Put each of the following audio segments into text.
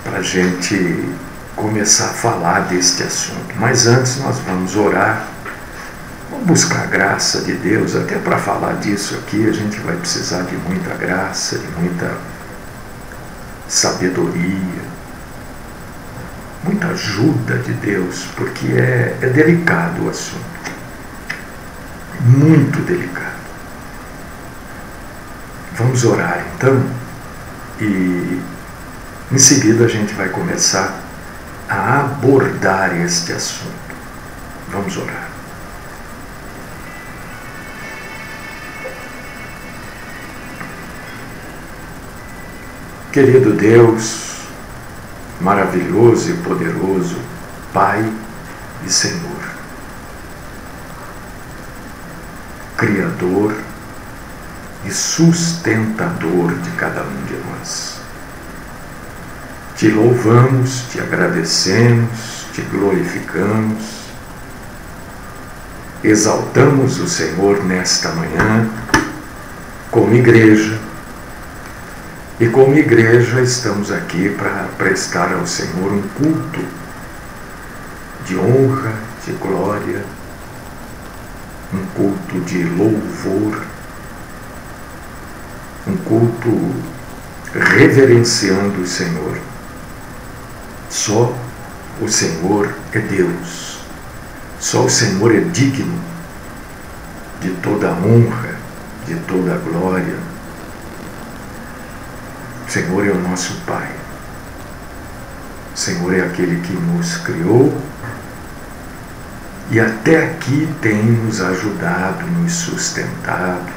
para a gente começar a falar deste assunto. Mas antes nós vamos orar, vamos buscar a graça de Deus. Até para falar disso aqui a gente vai precisar de muita graça, de muita sabedoria, muita ajuda de Deus, porque é delicado o assunto, muito delicado. Vamos orar então, e em seguida a gente vai começar a abordar este assunto. Vamos orar. Querido Deus, maravilhoso e poderoso, Pai e Senhor, Criador e sustentador de cada um de nós. Te louvamos, te agradecemos, te glorificamos, exaltamos o Senhor nesta manhã como igreja, e como igreja estamos aqui para prestar ao Senhor um culto de honra, de glória, um culto de louvor, um culto reverenciando o Senhor. Só o Senhor é Deus, só o Senhor é digno de toda a honra, de toda a glória. O Senhor é o nosso Pai, o Senhor é aquele que nos criou e até aqui tem nos ajudado, nos sustentado,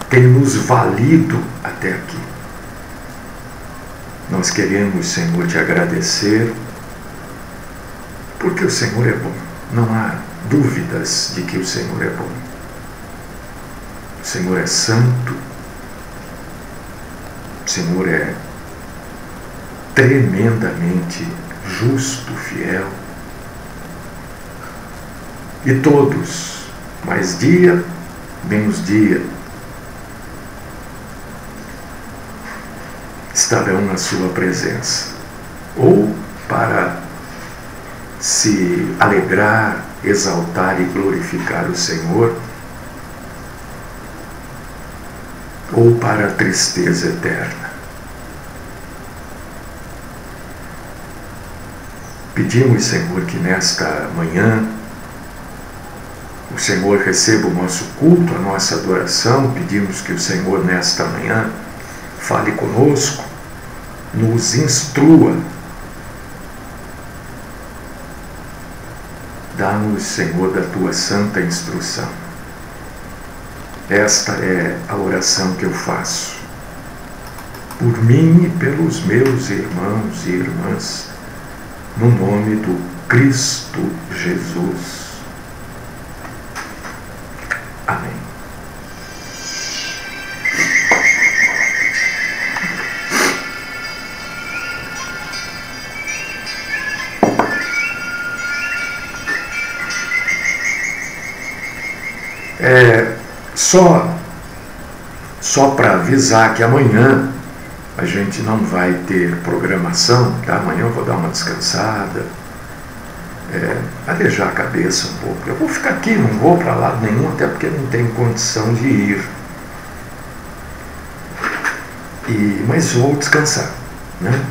tem nos valido até aqui. Nós queremos, Senhor, te agradecer, porque o Senhor é bom. Não há dúvidas de que o Senhor é bom. O Senhor é santo, o Senhor é tremendamente justo, fiel. E todos, mais dia, menos dia, estarão na sua presença, ou para se alegrar, exaltar e glorificar o Senhor, ou para a tristeza eterna. Pedimos, Senhor, que nesta manhã o Senhor receba o nosso culto, a nossa adoração. Pedimos que o Senhor nesta manhã fale conosco, nos instrua. Dá-nos, Senhor, da tua santa instrução. Esta é a oração que eu faço, por mim e pelos meus irmãos e irmãs, no nome do Cristo Jesus. Amém. Só para avisar que amanhã a gente não vai ter programação, tá? Amanhã eu vou dar uma descansada, arejar a cabeça um pouco. Eu vou ficar aqui, não vou para lado nenhum, até porque não tenho condição de ir. Mas vou descansar, né?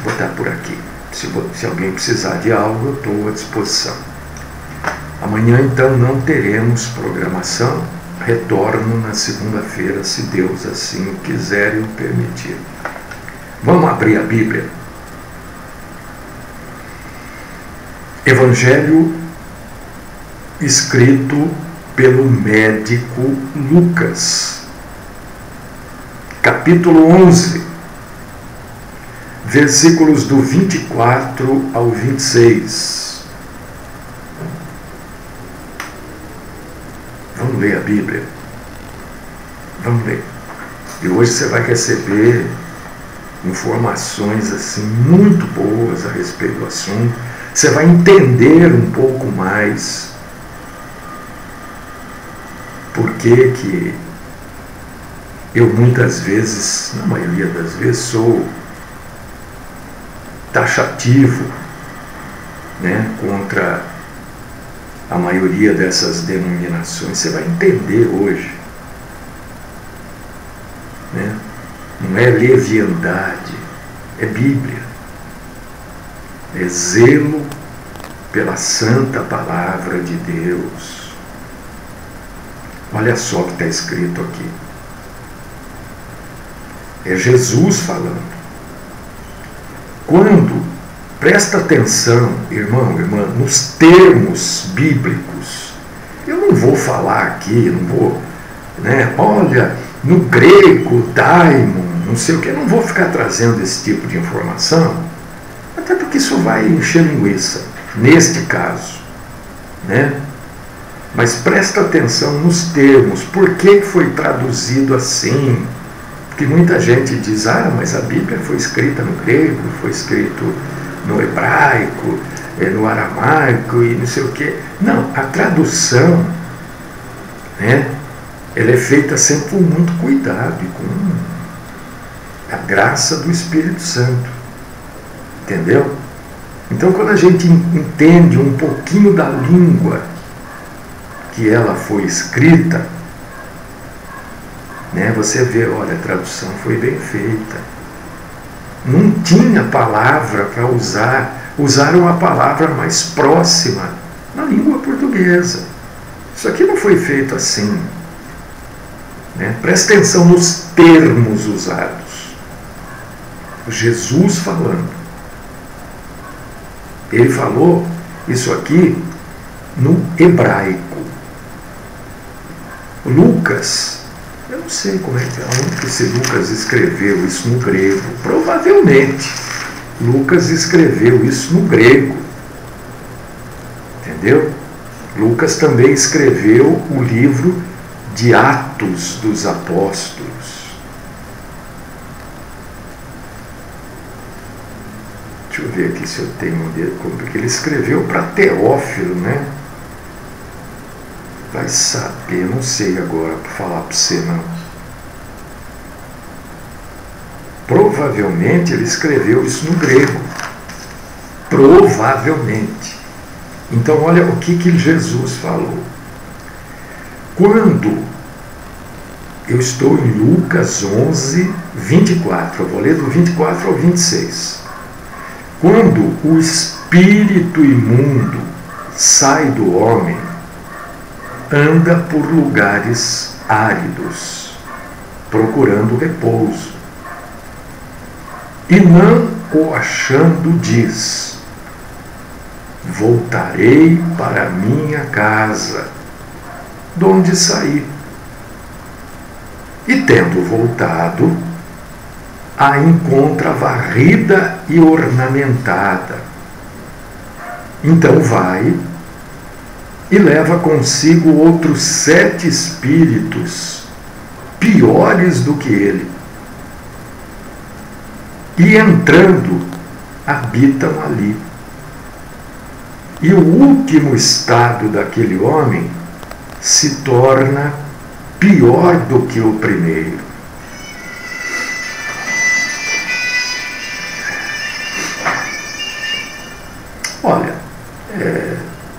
Vou estar por aqui. Se alguém precisar de algo, eu estou à disposição. Amanhã, então, não teremos programação. Retorno na segunda-feira, se Deus assim o quiser e o permitir. Vamos abrir a Bíblia. Evangelho escrito pelo médico Lucas, capítulo 11, versículos do 24 ao 26. Vamos ler a Bíblia. Vamos ler. E hoje você vai receber informações assim muito boas a respeito do assunto. Você vai entender um pouco mais por que eu muitas vezes, na maioria das vezes, sou taxativo, né, contra a maioria dessas denominações. Você vai entender hoje, né? Não é leviandade, é Bíblia, é zelo pela santa palavra de Deus. Olha só o que está escrito aqui. É Jesus falando. Quando, presta atenção, irmão, irmã, nos termos bíblicos. Eu não vou falar aqui, não vou, né? Olha, no grego, daimon, não sei o que, eu não vou ficar trazendo esse tipo de informação, até porque isso vai encher linguiça, neste caso, né? Mas presta atenção nos termos, por que foi traduzido assim? Porque muita gente diz, mas a Bíblia foi escrita no grego, foi escrito no hebraico, no aramaico e não sei o quê. Não, a tradução, né, ela é feita sempre com muito cuidado e com a graça do Espírito Santo. Entendeu? Então, quando a gente entende um pouquinho da língua que ela foi escrita, né, você vê, olha, a tradução foi bem feita. Não tinha palavra para usar, usaram a palavra mais próxima na língua portuguesa. Isso aqui não foi feito assim, né? Presta atenção nos termos usados. Jesus falando. Ele falou isso aqui no hebraico. Lucas, eu não sei como é que onde que esse Lucas escreveu isso no grego. Provavelmente Lucas escreveu isso no grego. Entendeu? Lucas também escreveu o livro de Atos dos Apóstolos. Deixa eu ver aqui se eu tenho um dele, porque ele escreveu para Teófilo, né? Vai saber, não sei agora para falar para você não. Provavelmente ele escreveu isso no grego. Provavelmente. Então olha o que Jesus falou. Quando eu estou em Lucas 11, 24, eu vou ler do 24 ao 26. Quando o espírito imundo sai do homem, anda por lugares áridos, procurando repouso. E não o achando, diz: voltarei para a minha casa, de onde saí. E tendo voltado, a encontra varrida e ornamentada. Então vai e leva consigo outros 7 espíritos, piores do que ele. E entrando, habitam ali. E o último estado daquele homem se torna pior do que o primeiro. Olha,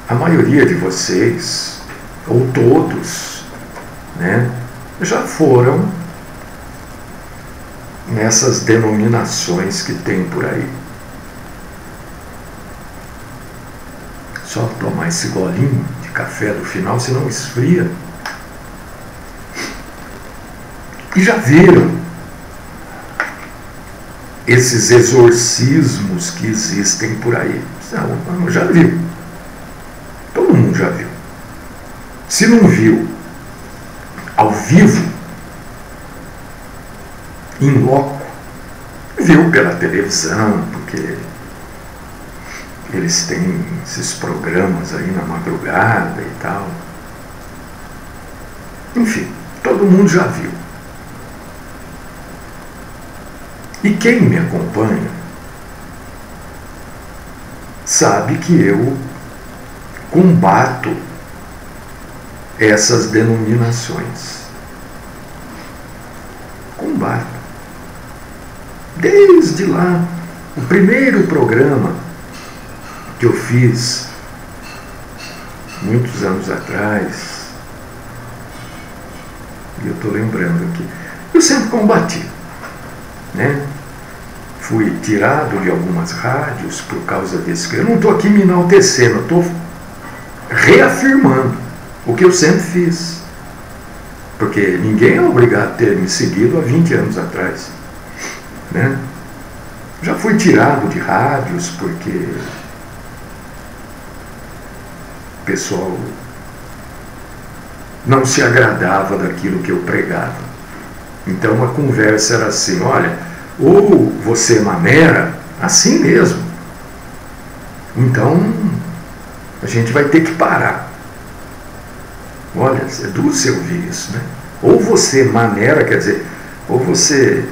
a maioria de vocês, ou todos, né, já foram nessas denominações que tem por aí. Só tomar esse golinho de café do final, senão esfria. E já viram esses exorcismos que existem por aí? Não, já viu. Todo mundo já viu. Se não viu ao vivo, em loco, viu pela televisão, porque eles têm esses programas aí na madrugada e tal. Enfim, todo mundo já viu. E quem me acompanha sabe que eu combato essas denominações. Desde lá, o primeiro programa que eu fiz, muitos anos atrás, e eu estou lembrando aqui, eu sempre combati, né? Fui tirado de algumas rádios por causa disso. Eu não estou aqui me enaltecendo, eu estou reafirmando o que eu sempre fiz. Porque ninguém é obrigado a ter me seguido há 20 anos atrás, né? Já fui tirado de rádios porque o pessoal não se agradava daquilo que eu pregava. Então a conversa era assim: olha, ou você maneira, assim mesmo, então a gente vai ter que parar. Olha, é duro você ouvir isso, né? Ou você maneira, quer dizer, ou você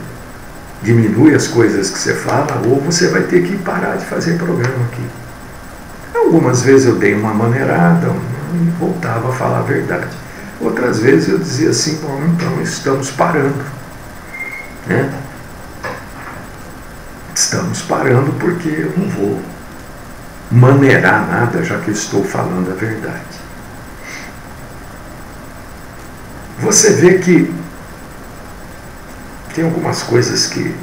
diminui as coisas que você fala, ou você vai ter que parar de fazer programa aqui. Algumas vezes eu dei uma maneirada e voltava a falar a verdade. Outras vezes eu dizia assim: bom, então estamos parando, né? Estamos parando porque eu não vou maneirar nada, já que eu estou falando a verdade. Você vê que tem algumas coisas que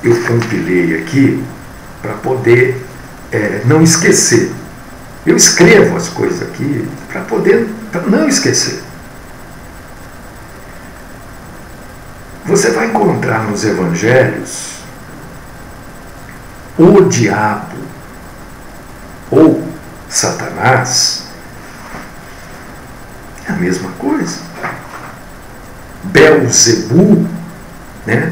eu compilei aqui para poder não esquecer. Eu escrevo as coisas aqui para poder não esquecer. Você vai encontrar nos evangelhos o diabo ou Satanás, é a mesma coisa. Belzebu, né?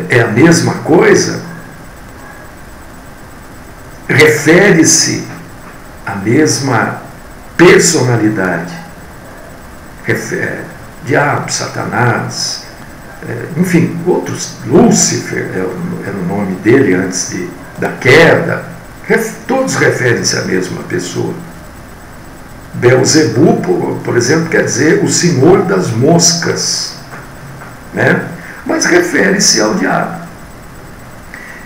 É a mesma coisa. Refere-se à mesma personalidade. Diabo, Satanás, enfim, outros. Lúcifer era o nome dele antes da queda. Todos referem-se à mesma pessoa. Belzebu, por exemplo, quer dizer o senhor das moscas, né? Mas refere-se ao diabo.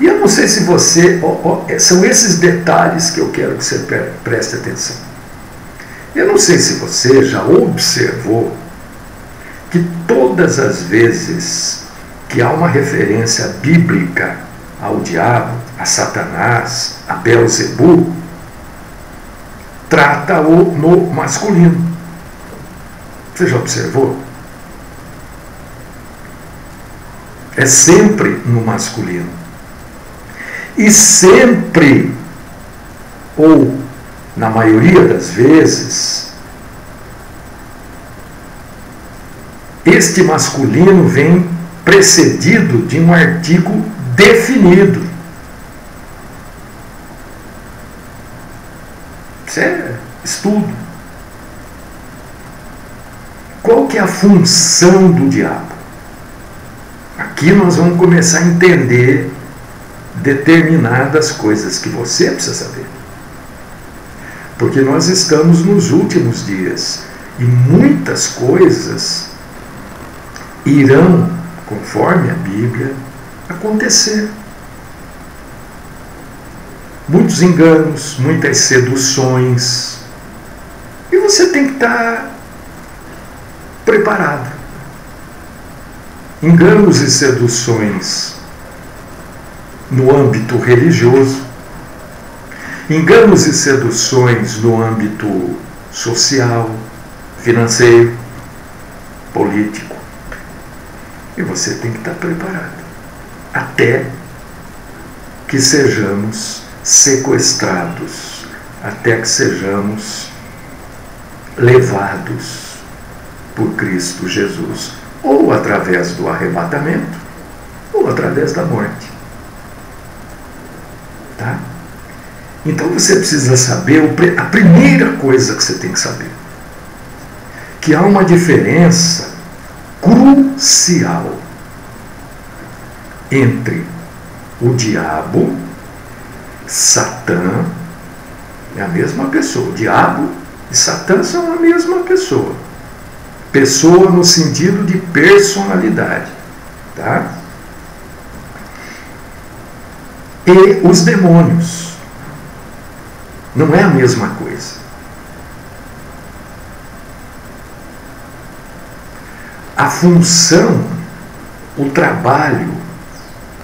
E eu não sei se você... são esses detalhes que eu quero que você preste atenção. Eu não sei se você já observou que todas as vezes que há uma referência bíblica ao diabo, a Satanás, a Belzebu, trata-o no masculino. Você já observou? É sempre no masculino. E sempre, ou na maioria das vezes, este masculino vem precedido de um artigo definido. Isso é estudo. Qual que é a função do diabo? Aqui nós vamos começar a entender determinadas coisas que você precisa saber. Porque nós estamos nos últimos dias e muitas coisas irão, conforme a Bíblia, acontecer. Muitos enganos, muitas seduções. E você tem que estar preparado. Enganos e seduções no âmbito religioso, enganos e seduções no âmbito social, financeiro, político. E você tem que estar preparado até que sejamos sequestrados, até que sejamos levados por Cristo Jesus, ou através do arrebatamento, ou através da morte. Tá? Então você precisa saber, a primeira coisa que você tem que saber, que há uma diferença crucial entre o diabo, Satã, é a mesma pessoa. O diabo e Satã são a mesma pessoa. Pessoa no sentido de personalidade. Tá? e os demônios. Não é a mesma coisa. A função, o trabalho,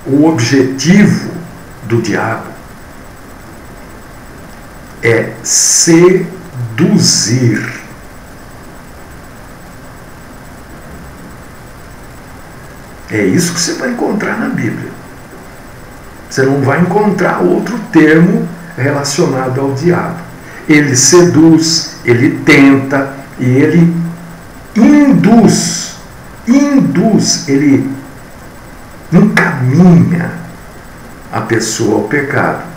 o objetivo do diabo é seduzir. É isso que você vai encontrar na Bíblia. Você não vai encontrar outro termo relacionado ao diabo. Ele seduz, ele tenta e ele induz, ele encaminha a pessoa ao pecado.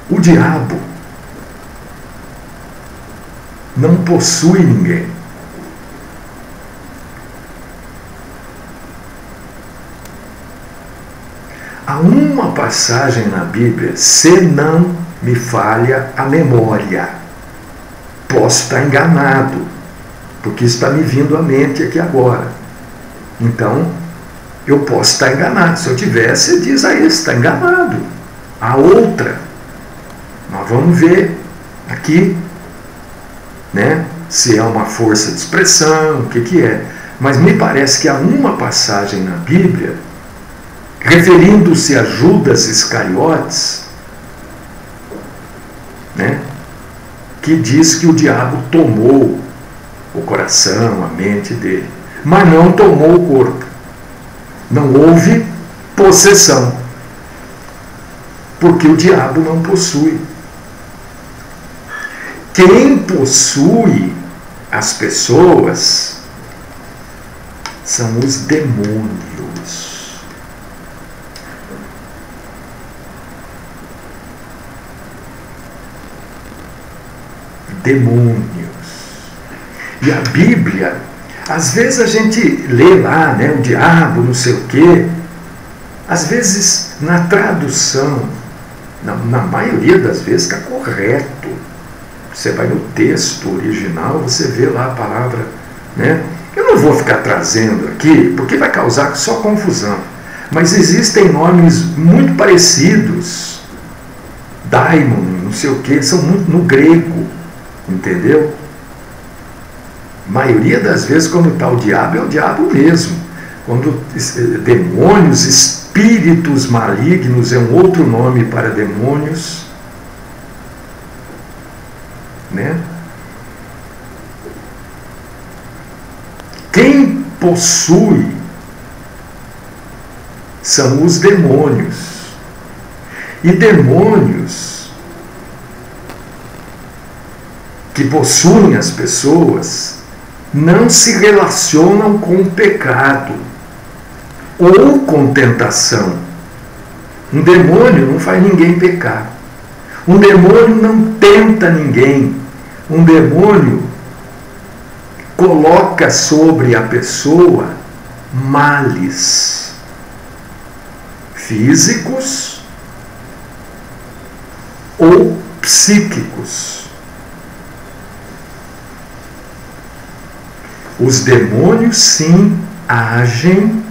O diabo não possui ninguém. Há uma passagem na Bíblia, se não me falha a memória, posso estar enganado, porque está me vindo à mente aqui agora. Então, eu posso estar enganado. Se eu tivesse, você diz aí, está enganado. A outra, nós vamos ver aqui, né, se é uma força de expressão, o que é. Mas me parece que há uma passagem na Bíblia, referindo-se a Judas Iscariotes, né, que diz que o diabo tomou o coração, a mente dele, mas não tomou o corpo. Não houve possessão, porque o diabo não possui. Quem possui as pessoas são os demônios. Demônios. E a Bíblia, às vezes a gente lê lá, né, o diabo, não sei o quê. Às vezes, na tradução, na maioria das vezes, está correto. Você vai no texto original, você vê lá a palavra, né? Eu não vou ficar trazendo aqui, porque vai causar só confusão. Mas existem nomes muito parecidos. Daimon, não sei o quê, são muito no grego, entendeu? A maioria das vezes, quando está o diabo, é o diabo mesmo. Quando demônios, espíritos malignos é um outro nome para demônios, né? Quem possui são os demônios. E demônios que possuem as pessoas não se relacionam com o pecado ou com tentação. Um demônio não faz ninguém pecar. Um demônio não tenta ninguém. Um demônio coloca sobre a pessoa males físicos ou psíquicos. Os demônios, sim, agem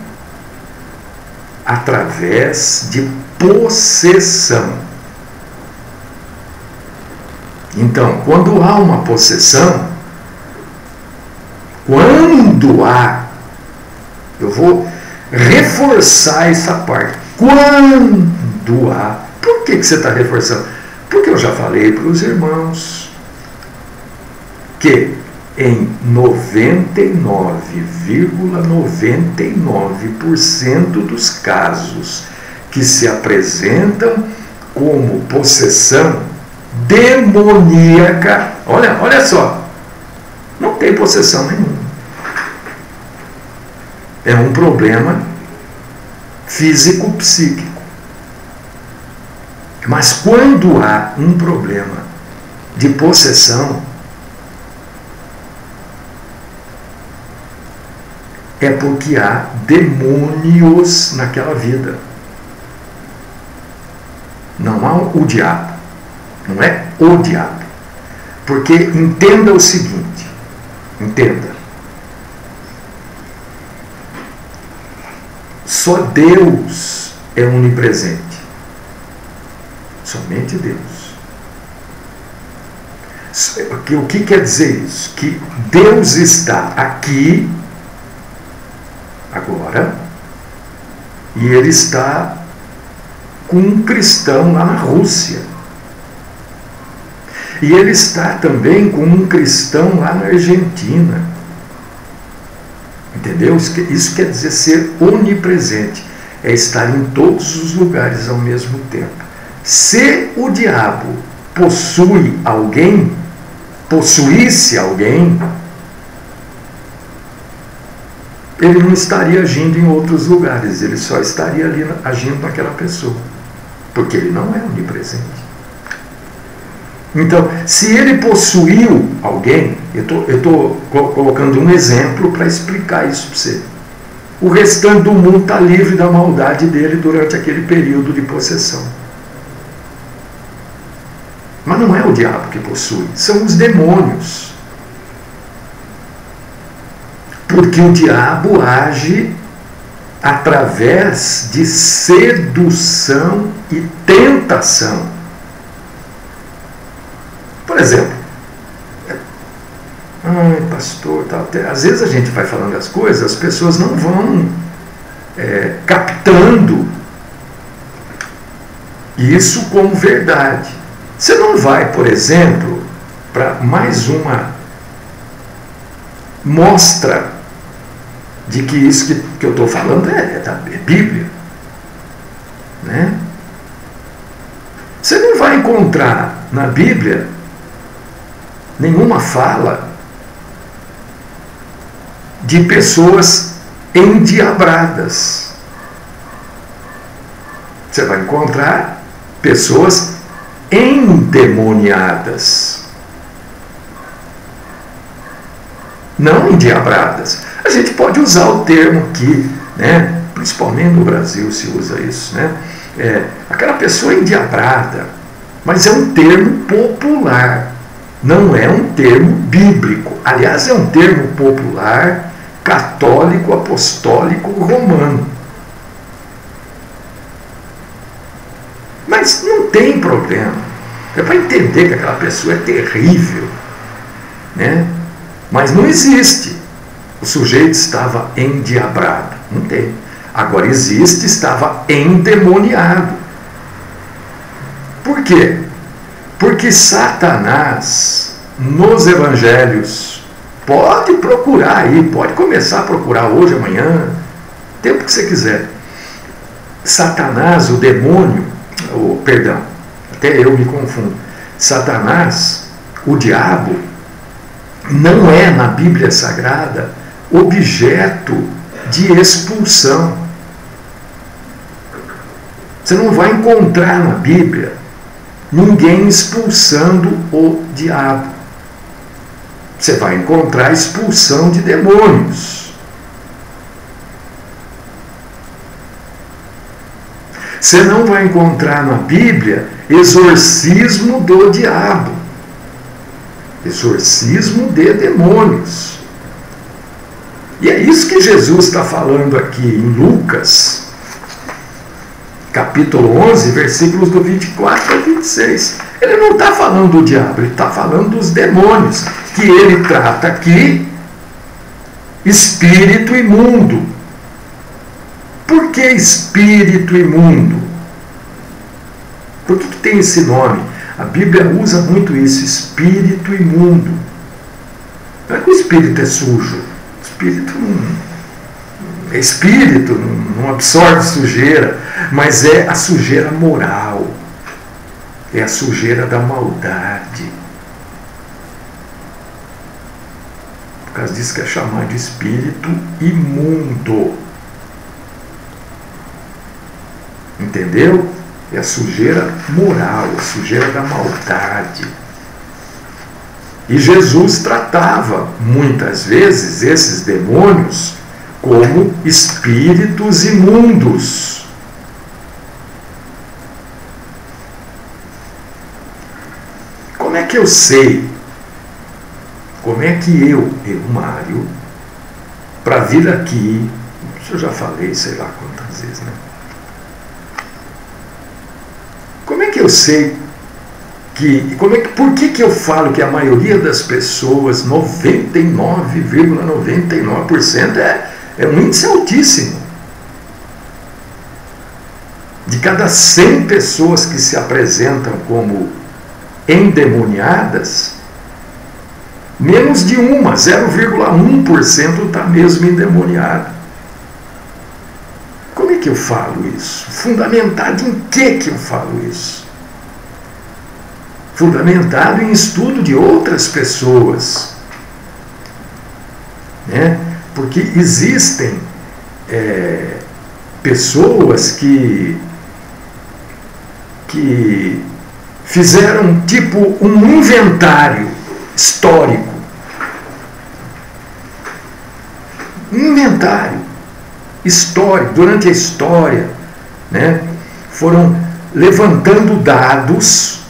através de possessão. Então, quando há uma possessão, eu vou reforçar essa parte. Quando há. Por que você está reforçando? Porque eu já falei para os irmãos que em 99,99% dos casos que se apresentam como possessão demoníaca, olha só, não tem possessão nenhuma. É um problema físico-psíquico. Mas quando há um problema de possessão, é porque há demônios naquela vida. Não há o diabo. Não é o diabo. Porque entenda o seguinte, entenda. Só Deus é onipresente. Somente Deus. O que quer dizer isso? Que Deus está aqui, agora, e Ele está com um cristão lá na Rússia. E Ele está também com um cristão lá na Argentina. Entendeu? Isso quer dizer ser onipresente. É estar em todos os lugares ao mesmo tempo. Se o diabo possui alguém, possuísse alguém, ele não estaria agindo em outros lugares, ele só estaria ali agindo naquela pessoa, porque ele não é onipresente. Então, se ele possuiu alguém, eu estou colocando um exemplo para explicar isso para você. O restante do mundo está livre da maldade dele durante aquele período de possessão. Mas não é o diabo que possui, são os demônios. Porque o diabo age através de sedução e tentação. Por exemplo, pastor, às vezes a gente vai falando as coisas, as pessoas não vão captando isso como verdade. Você não vai, por exemplo, para mais uma mostra de que isso que eu estou falando é Bíblia. Né? Você não vai encontrar na Bíblia nenhuma fala de pessoas endiabradas. Você vai encontrar pessoas endemoniadas, não endiabradas. A gente pode usar o termo aqui, né? Principalmente no Brasil se usa isso, né? Aquela pessoa endiabrada, mas é um termo popular, não é um termo bíblico. Aliás, é um termo popular, católico, apostólico, romano. Mas não tem problema. É para entender que aquela pessoa é terrível, né? Mas não existe. O sujeito estava endiabrado. Não tem. Agora existe, estava endemoniado. Por quê? Porque Satanás, nos evangelhos, pode procurar aí, pode começar a procurar hoje, amanhã, tempo que você quiser. Satanás, o demônio, perdão, até eu me confundo. Satanás, o diabo, não é na Bíblia Sagrada objeto de expulsão. Você não vai encontrar na Bíblia ninguém expulsando o diabo. Você vai encontrar expulsão de demônios. Você não vai encontrar na Bíblia exorcismo do diabo. Exorcismo de demônios. E é isso que Jesus está falando aqui em Lucas, capítulo 11, versículos do 24 ao 26. Ele não está falando do diabo, ele está falando dos demônios, que ele trata aqui, espírito imundo. Por que espírito imundo? Por que tem esse nome? A Bíblia usa muito isso, espírito imundo. Não é que o espírito é sujo. O espírito é espírito, não absorve sujeira, mas é a sujeira moral. É a sujeira da maldade. Por causa disso que é chamado de espírito imundo. Entendeu? É a sujeira moral, a sujeira da maldade. E Jesus tratava muitas vezes esses demônios como espíritos imundos. Como é que eu sei? Como é que eu, Mário, para vir aqui, Isso eu já falei, sei lá quantas vezes, né? Como é que eu sei por que eu falo que a maioria das pessoas, 99,99%, é um índice altíssimo? De cada 100 pessoas que se apresentam como endemoniadas, menos de uma, 0,1% está mesmo endemoniado. Como é que eu falo isso? Fundamentado em que eu falo isso? Fundamentado em estudo de outras pessoas, né? Porque existem pessoas que fizeram tipo um inventário histórico, durante a história, né? Foram levantando dados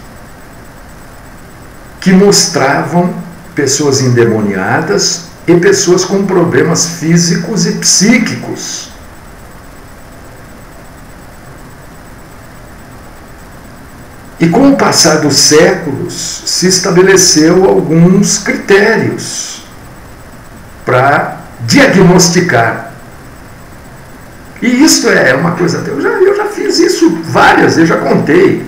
que mostravam pessoas endemoniadas e pessoas com problemas físicos e psíquicos. E com o passar dos séculos, se estabeleceu alguns critérios para diagnosticar. E isso é uma coisa, eu já fiz isso várias vezes, já contei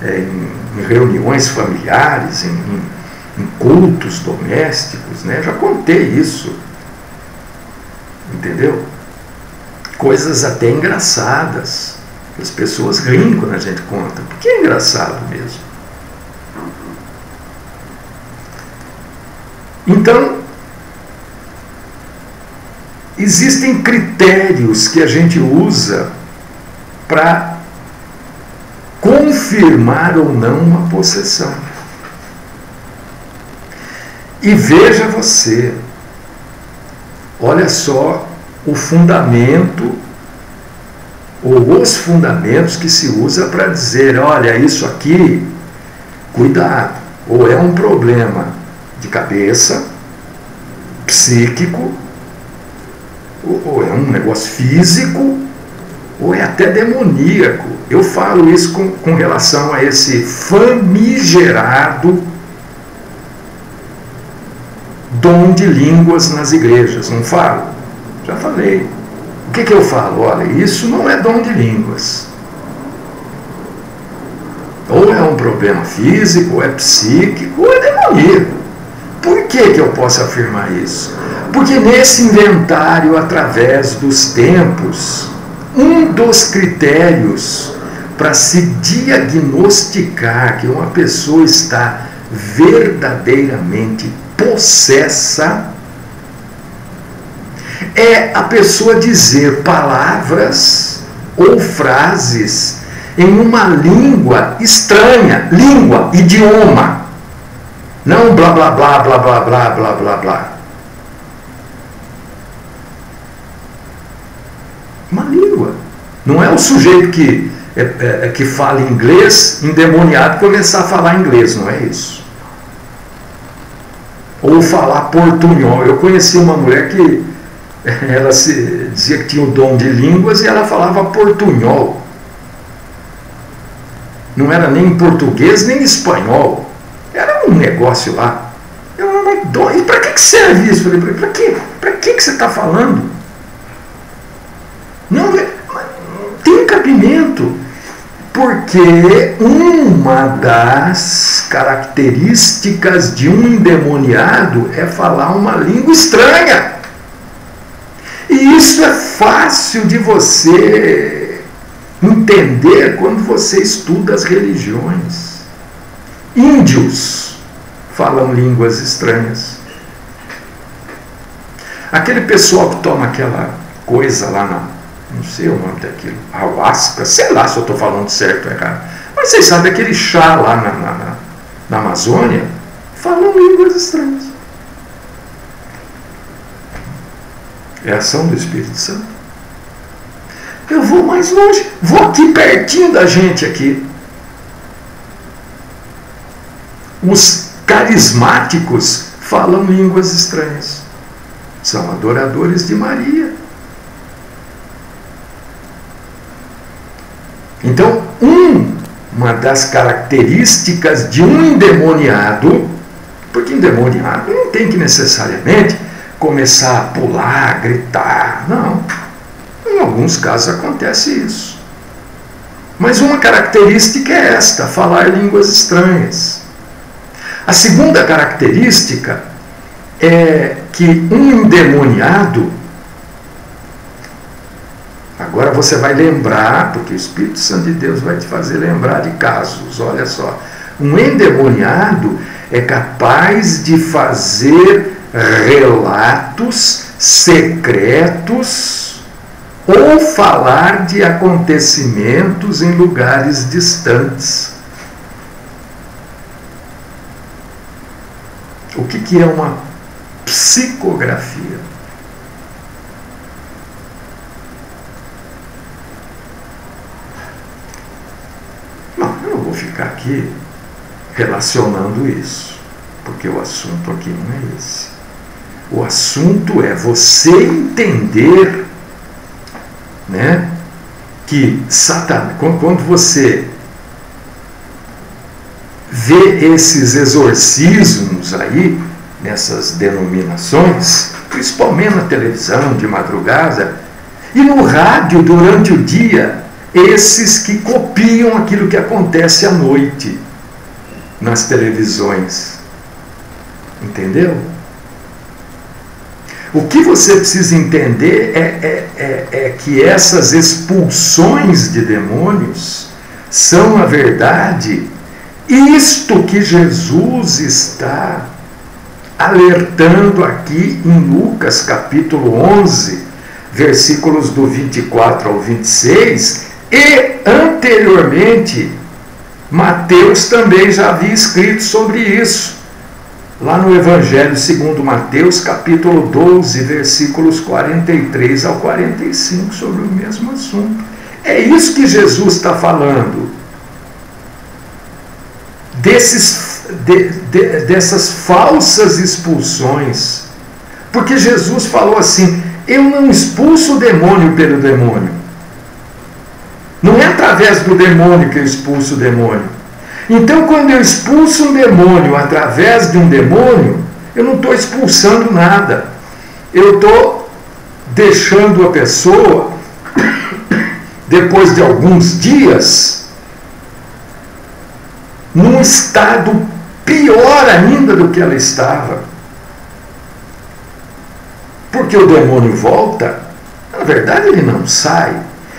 em reuniões familiares, em cultos domésticos, né? Já contei isso, entendeu? Coisas até engraçadas. As pessoas riem quando a gente conta, porque é engraçado mesmo. Então, existem critérios que a gente usa para confirmar ou não uma possessão. E veja você, olha só o fundamento ou os fundamentos que se usa para dizer, olha, isso aqui, cuidado, ou é um problema de cabeça, psíquico, ou é um negócio físico, ou é até demoníaco. Eu falo isso com relação a esse famigerado dom de línguas nas igrejas, não falo? Já falei. O que eu falo? Olha, isso não é dom de línguas. Ou é um problema físico, ou é psíquico, ou é demoníaco. Por que eu posso afirmar isso? Porque nesse inventário, através dos tempos, um dos critérios para se diagnosticar que uma pessoa está verdadeiramente possessa é a pessoa dizer palavras ou frases em uma língua estranha, idioma. Não blá blá blá blá blá blá blá blá blá. Uma língua. Não é o sujeito que fala inglês, endemoniado, começar a falar inglês, não é isso. Ou falar portunhol. Eu conheci uma mulher que ela dizia que tinha o dom de línguas e ela falava portunhol. Não era nem português nem espanhol. Era um negócio lá. E para que serve isso? Eu falei, para quê? Para que você está falando? Não tem cabimento. Porque uma das características de um endemoniado é falar uma língua estranha. E isso é fácil de você entender quando você estuda as religiões. Índios falam línguas estranhas. Aquele pessoal que toma aquela coisa lá não sei o nome daquilo, ayahuasca, sei lá se eu estou falando certo ou errado. Mas vocês sabem, aquele chá lá na Amazônia, falam línguas estranhas. É a ação do Espírito Santo. Eu vou mais longe, vou aqui pertinho da gente aqui. Os carismáticos falam línguas estranhas. São adoradores de Maria. Então, uma das características de um endemoniado, porque endemoniado não tem que necessariamente começar a pular, gritar, não. Em alguns casos acontece isso. Mas uma característica é esta, falar línguas estranhas. A segunda característica é que um endemoniado, agora você vai lembrar, porque o Espírito Santo de Deus vai te fazer lembrar de casos, olha só. Um endemoniado é capaz de fazer relatos secretos ou falar de acontecimentos em lugares distantes. O que é uma psicografia? Não, eu não vou ficar aqui relacionando isso, porque o assunto aqui não é esse. O assunto é você entender, né, que Satanás, quando você vê esses exorcismos aí, nessas denominações, principalmente na televisão, de madrugada, e no rádio durante o dia, esses que copiam aquilo que acontece à noite nas televisões. Entendeu? O que você precisa entender é que essas expulsões de demônios são, na verdade, isto que Jesus está alertando aqui em Lucas capítulo 11, versículos do 24 ao 26, e anteriormente Mateus também já havia escrito sobre isso, lá no Evangelho segundo Mateus, capítulo 12, versículos 43 ao 45, sobre o mesmo assunto. É isso que Jesus está falando. Dessas falsas expulsões. Porque Jesus falou assim: eu não expulso o demônio pelo demônio. Não é através do demônio que eu expulso o demônio. Então, quando eu expulso um demônio através de um demônio, eu não estou expulsando nada. Eu estou deixando a pessoa, depois de alguns dias, num estado pior ainda do que ela estava. Porque o demônio volta, na verdade ele não sai.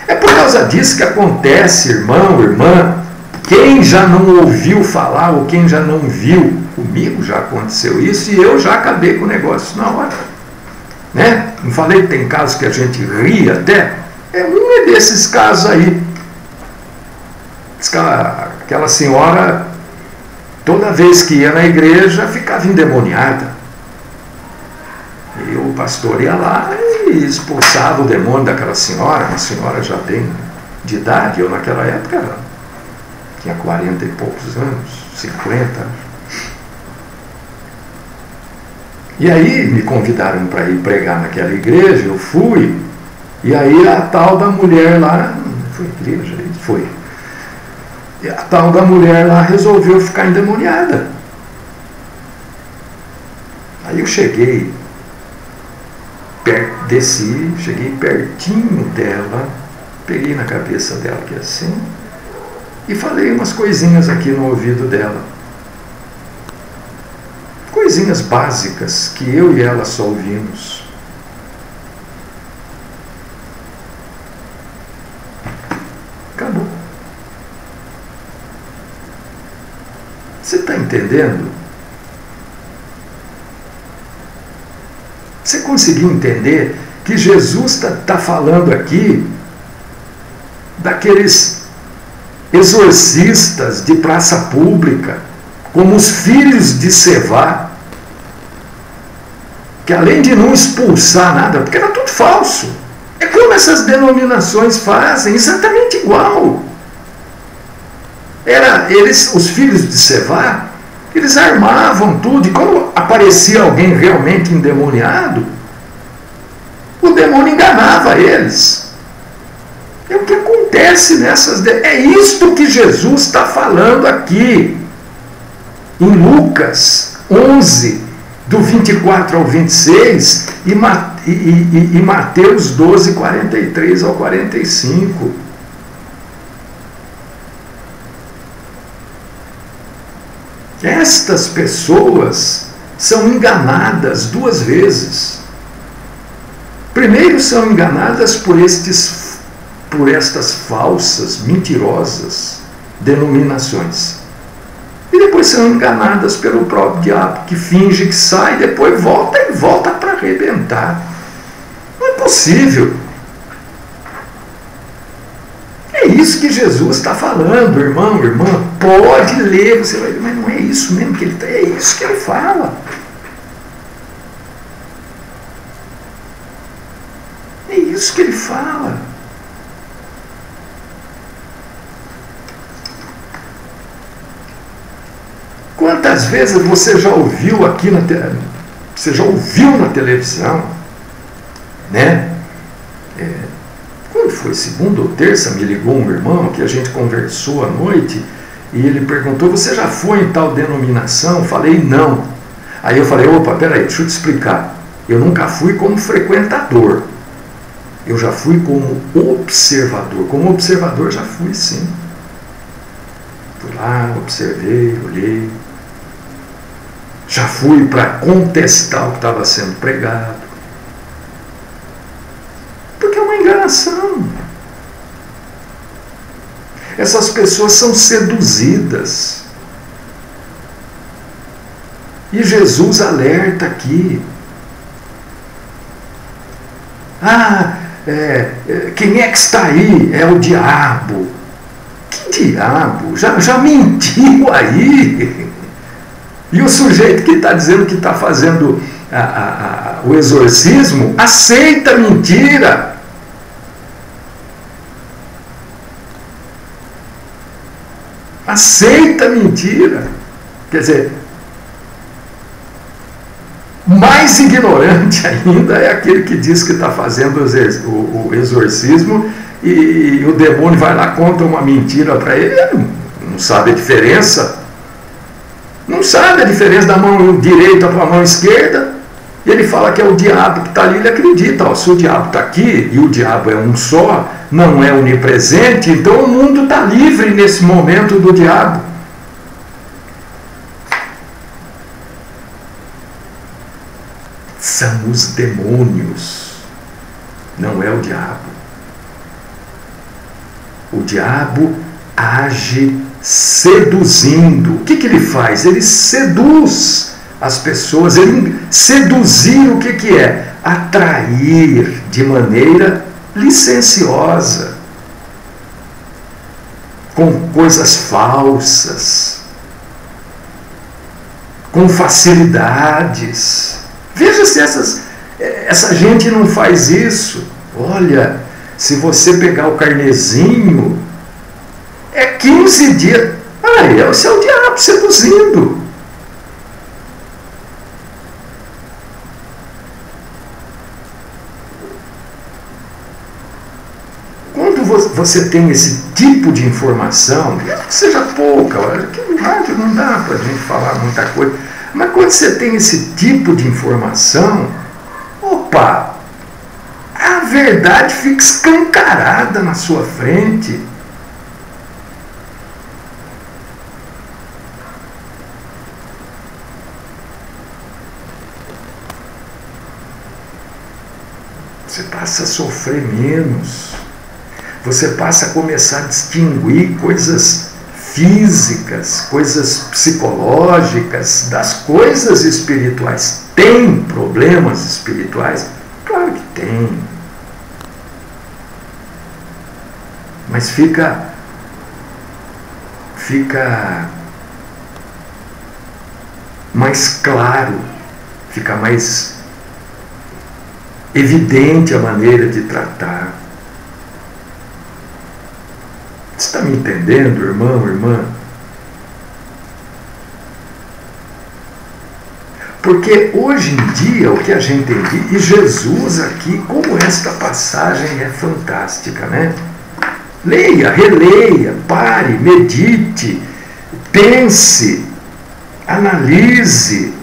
É por causa disso que acontece, irmão, irmã, quem já não ouviu falar ou quem já não viu, comigo já aconteceu isso e eu já acabei com o negócio na hora. Né? Não falei que tem casos que a gente ri até? Um desses casos aí. Aquela senhora, toda vez que ia na igreja, ficava endemoniada. E o pastor ia lá e expulsava o demônio daquela senhora, uma senhora já bem de idade. Eu naquela época tinha 40 e poucos anos, 50. E aí me convidaram para ir pregar naquela igreja, eu fui, e aí a tal da mulher lá, foi igreja? Foi. E a tal da mulher lá resolveu ficar endemoniada. Aí eu cheguei, desci, cheguei pertinho dela, peguei na cabeça dela que é assim, e falei umas coisinhas aqui no ouvido dela. Coisinhas básicas que eu e ela só ouvimos. Acabou. Você está entendendo? Você conseguiu entender que Jesus está falando aqui daqueles exorcistas de praça pública, como os filhos de Sevá, que além de não expulsar nada, porque era tudo falso, é como essas denominações fazem, exatamente igual. Os filhos de Sevá, eles armavam tudo, e quando aparecia alguém realmente endemoniado, o demônio enganava eles. É o que acontece nessas... É isto que Jesus está falando aqui. Em Lucas 11, do 24 ao 26, e Mateus 12, 43 ao 45. Estas pessoas são enganadas duas vezes. Primeiro, são enganadas por estas falsas, mentirosas denominações. E depois são enganadas pelo próprio diabo, que finge que sai, depois volta e volta para arrebentar. Não é possível. É isso que Jesus está falando, irmão, irmã. Pode ler, você vai dizer, mas não é isso mesmo que ele está. É isso que ele fala. É isso que ele fala. Quantas vezes você já ouviu aqui você já ouviu na televisão, né? Quando foi segunda ou terça, me ligou um irmão que a gente conversou à noite e ele perguntou, você já foi em tal denominação? Eu falei, não. Aí eu falei, opa, peraí, deixa eu te explicar. Eu nunca fui como frequentador. Eu já fui como observador. Como observador já fui, sim. Fui lá, observei, olhei. Já fui para contestar o que estava sendo pregado. Porque é uma enganação. Essas pessoas são seduzidas. E Jesus alerta aqui. Quem é que está aí? É o diabo. Que diabo? Já mentiu aí. E o sujeito que está dizendo que está fazendo o exorcismo aceita a mentira. Aceita a mentira. Quer dizer, mais ignorante ainda é aquele que diz que está fazendo o exorcismo e o demônio vai lá, conta uma mentira para ele, ele não sabe a diferença. Não sabe a diferença da mão direita para a mão esquerda. E ele fala que é o diabo que está ali, ele acredita. Se o diabo está aqui, e o diabo é um só, não é onipresente, então o mundo está livre nesse momento do diabo. São os demônios, não é o diabo. O diabo age seduzindo. O que ele faz? Ele seduz as pessoas. Ele seduzir o que é? Atrair de maneira licenciosa, com coisas falsas, com facilidades. Veja se essa gente não faz isso. Olha, se você pegar o carnezinho, é 15 dias. Aí, é o seu diabo seduzindo. Quando você tem esse tipo de informação, mesmo que seja pouca, aqui no rádio não dá para a gente falar muita coisa, mas quando você tem esse tipo de informação, opa, a verdade fica escancarada na sua frente. Você passa a sofrer menos. Você passa a começar a distinguir coisas físicas, coisas psicológicas, das coisas espirituais. Tem problemas espirituais? Claro que tem. Mas fica mais claro, fica mais evidente a maneira de tratar. Você está me entendendo, irmão, irmã? Porque hoje em dia o que a gente tem, e Jesus aqui, como esta passagem é fantástica, né? Leia, releia, pare, medite, pense, analise.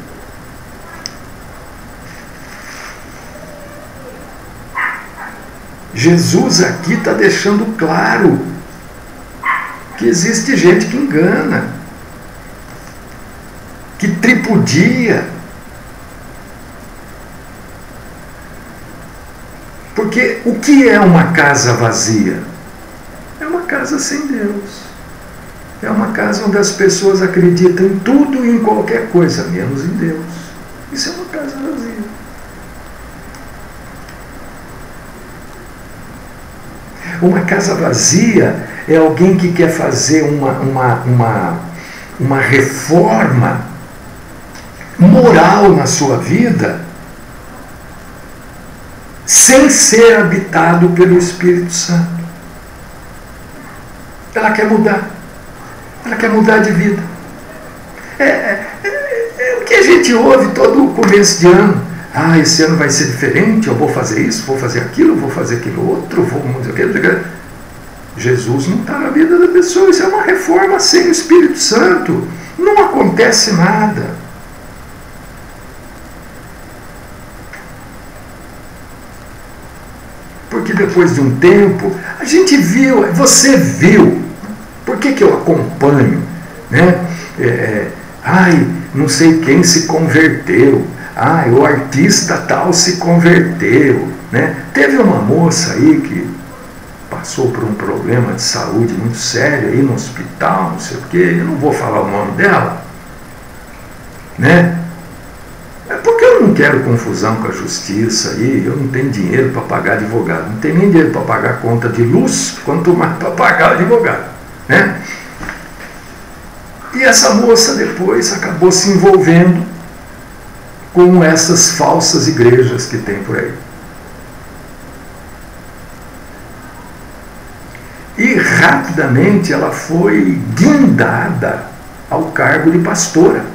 Jesus aqui está deixando claro que existe gente que engana, que tripudia. Porque o que é uma casa vazia? É uma casa sem Deus. É uma casa onde as pessoas acreditam em tudo e em qualquer coisa, menos em Deus. Isso é uma casa vazia. Uma casa vazia é alguém que quer fazer uma reforma moral na sua vida sem ser habitado pelo Espírito Santo. Ela quer mudar. Ela quer mudar de vida. É o que a gente ouve todo o começo de ano. Ah, esse ano vai ser diferente, eu vou fazer isso, vou fazer aquilo, vou fazer aquilo outro, vou fazer aquilo. Jesus não está na vida da pessoa. Isso é uma reforma sem o Espírito Santo. Não acontece nada. Porque depois de um tempo, a gente viu, você viu. Por que eu acompanho? Né? Não sei quem se converteu. O artista tal se converteu. Né? Teve uma moça aí que passou por um problema de saúde muito sério aí no hospital, não sei o quê. Eu não vou falar o nome dela. Né? Porque eu não quero confusão com a justiça aí, eu não tenho dinheiro para pagar advogado, não tenho nem dinheiro para pagar conta de luz, quanto mais para pagar advogado. Né? E essa moça depois acabou se envolvendo com essas falsas igrejas que tem por aí. E rapidamente ela foi guindada ao cargo de pastora.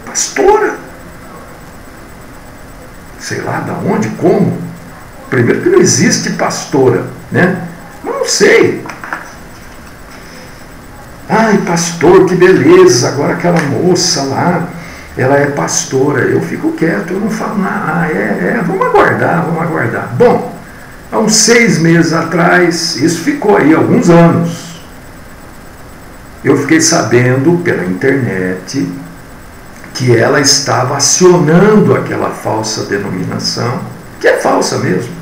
Pastora? Sei lá de onde, como. Primeiro que não existe pastora, né? Não sei. Ai, pastor, que beleza, agora aquela moça lá, ela é pastora. Eu fico quieto, eu não falo nada. Vamos aguardar. Bom, há uns 6 meses atrás, isso ficou aí alguns anos, eu fiquei sabendo pela internet que ela estava acionando aquela falsa denominação, que é falsa mesmo.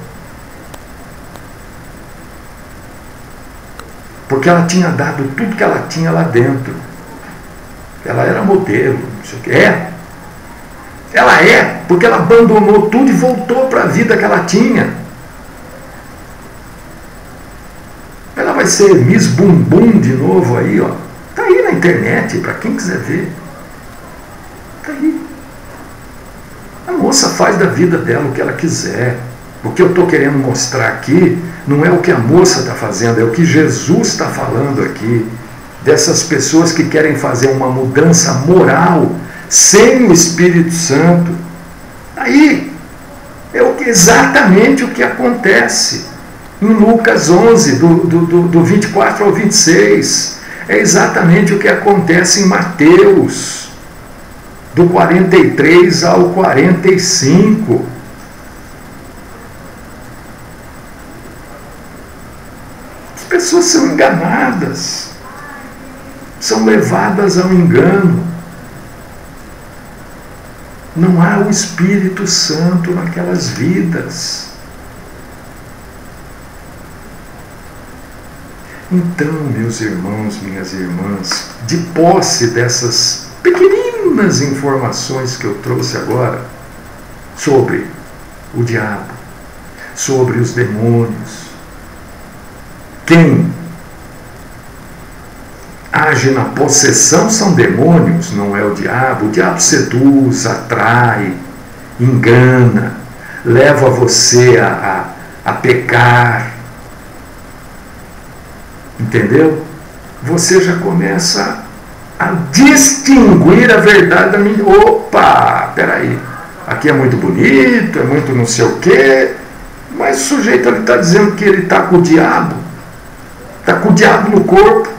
Porque ela tinha dado tudo que ela tinha lá dentro. Ela era modelo, não sei o que. Ela é, porque ela abandonou tudo e voltou para a vida que ela tinha. Ela vai ser Miss Bumbum de novo aí, ó. Tá aí na internet, para quem quiser ver. Tá aí. A moça faz da vida dela o que ela quiser. O que eu estou querendo mostrar aqui não é o que a moça está fazendo, é o que Jesus está falando aqui. Dessas pessoas que querem fazer uma mudança moral sem o Espírito Santo. Aí é exatamente o que acontece em Lucas 11, do 24 ao 26. É exatamente o que acontece em Mateus, do 43 ao 45. As pessoas são enganadas, são levadas ao engano. Não há o Espírito Santo naquelas vidas. Então, meus irmãos, minhas irmãs, de posse dessas pequeninas informações que eu trouxe agora sobre o diabo, sobre os demônios, quem age na possessão são demônios, não é o diabo. O diabo seduz, atrai, engana, leva você a pecar. Entendeu? Você já começa a distinguir a verdade da minha. Opa, peraí, aqui é muito bonito, é muito não sei o quê. Mas o sujeito ali está dizendo que ele está com o diabo. Está com o diabo no corpo.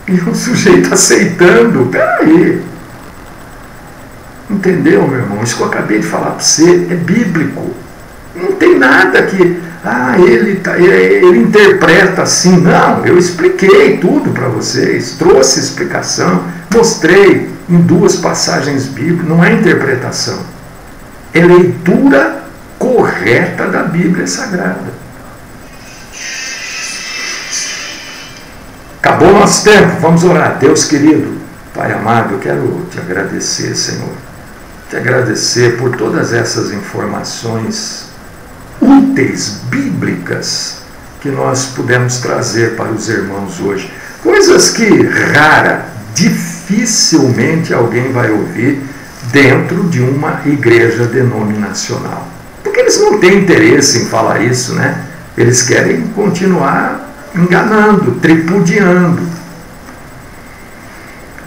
E o sujeito aceitando. Peraí. Entendeu, meu irmão? Isso que eu acabei de falar para você é bíblico. Não tem nada que... ele interpreta assim. Não, eu expliquei tudo para vocês. Trouxe explicação. Mostrei em 2 passagens bíblicas. Não é interpretação. É leitura correta da Bíblia Sagrada. Acabou o nosso tempo, vamos orar. Deus querido, Pai amado, eu quero te agradecer, Senhor. Te agradecer por todas essas informações úteis, bíblicas, que nós pudemos trazer para os irmãos hoje. Coisas que dificilmente alguém vai ouvir dentro de uma igreja denominacional. Porque eles não têm interesse em falar isso, né? Eles querem continuar enganando, tripudiando.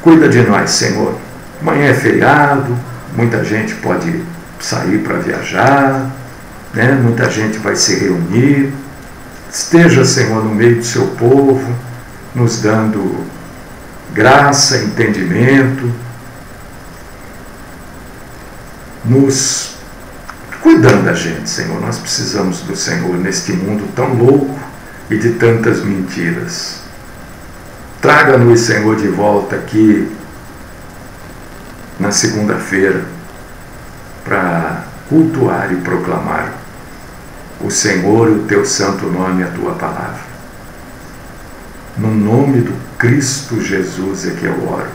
Cuida de nós, Senhor. Amanhã é feriado, muita gente pode sair para viajar, né? Muita gente vai se reunir. Esteja, Senhor, no meio do seu povo, nos dando graça, entendimento, nos cuidando da gente, Senhor. Nós precisamos do Senhor neste mundo tão louco e de tantas mentiras. Traga-nos, Senhor, de volta aqui na segunda-feira para cultuar e proclamar o Senhor, o teu santo nome, a tua palavra. No nome do Cristo Jesus é que eu oro.